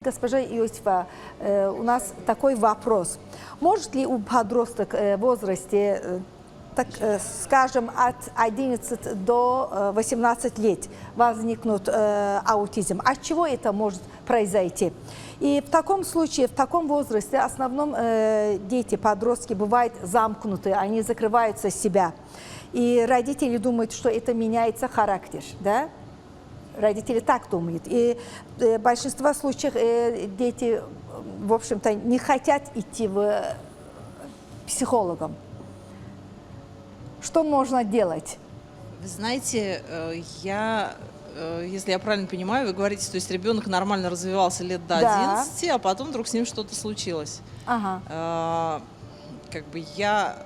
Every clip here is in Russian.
Госпожа Иосифа, у нас такой вопрос. Может ли у подросток в возрасте, так скажем, от 11 до 18 лет возникнуть аутизм? От чего это может произойти? И в таком случае, в таком возрасте, в основном дети, подростки бывают замкнуты, они закрываются в себя. И родители думают, что это меняется характер, да? Родители так думают. И в большинстве случаев дети, в общем-то, не хотят идти в психологам. Что можно делать? Вы знаете, если я правильно понимаю, вы говорите, то есть ребенок нормально развивался лет до 11, а потом вдруг с ним что-то случилось. Ага. Как бы я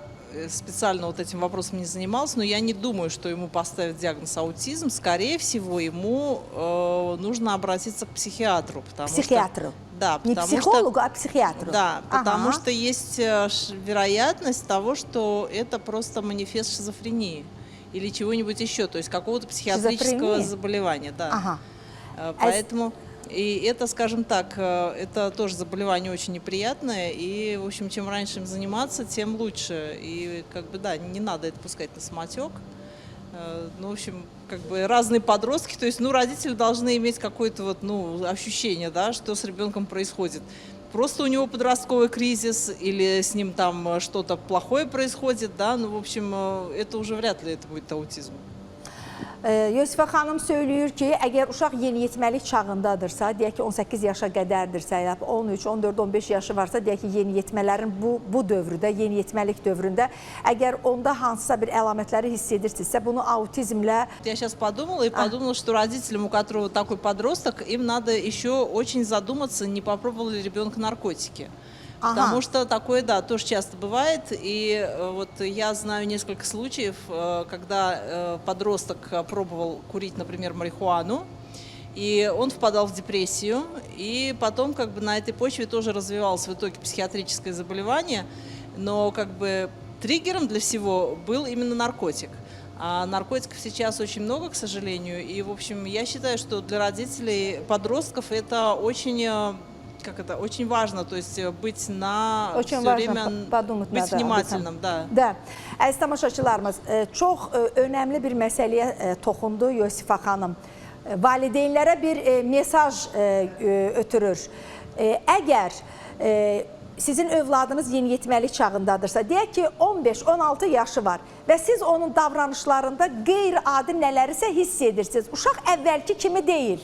специально вот этим вопросом не занималась, но я не думаю, что ему поставят диагноз аутизм. Скорее всего, ему нужно обратиться к психиатру. Психиатру? Да, не психологу, а психиатру? Да, потому что есть вероятность того, что это просто манифест шизофрении или чего-нибудь еще, то есть какого-то психиатрического заболевания. Да. Ага. Поэтому... И это, скажем так, это тоже заболевание очень неприятное, и, в общем, чем раньше им заниматься, тем лучше. И, как бы, да, не надо это пускать на самотек. Ну, в общем, как бы разные подростки, то есть, ну, родители должны иметь какое-то вот, ну, ощущение, да, что с ребенком происходит. Просто у него подростковый кризис или с ним там что-то плохое происходит, да, ну, в общем, это уже вряд ли это будет аутизм. Yosifa xanım söylüyor ki, əgər uşaq yeniyetməlik çağındadırsa, deyək ki 18 yaşa qədərdirsə, 13, 14, 15 yaşı varsa, deyək ki yeniyetmələrin bu dövründə, yeniyetməlik dövründə, əgər onda hansısa bir əlamətləri hiss edirsinizsə, bunu autizmlə... Я сейчас подумала и подумала, что родителям, у которого такой подросток, им надо еще очень задуматься, не попробовал ли ребенок наркотики. Потому что такое, да, тоже часто бывает. И вот я знаю несколько случаев, когда подросток пробовал курить, например, марихуану, и он впадал в депрессию, и потом как бы на этой почве тоже развивалось в итоге психиатрическое заболевание, но как бы триггером для всего был именно наркотик. А наркотиков сейчас очень много, к сожалению, и, в общем, я считаю, что для родителей подростков это очень... очень важно, то есть быть на очень все время, быть внимательным, да. Да. Əziz tamaşaçılarımız, çox önəmli bir məsələyə toxundu Yosifa xanım. Valideynlərə bir mesaj ötürür. Əgər sizin övladınız yeniyetməlik çağındadırsa, deyək ki 15-16 yaşı var və siz onun davranışlarında qeyri-adi nələrisə hiss edirsiniz. Uşaq əvvəlki kimi deyil.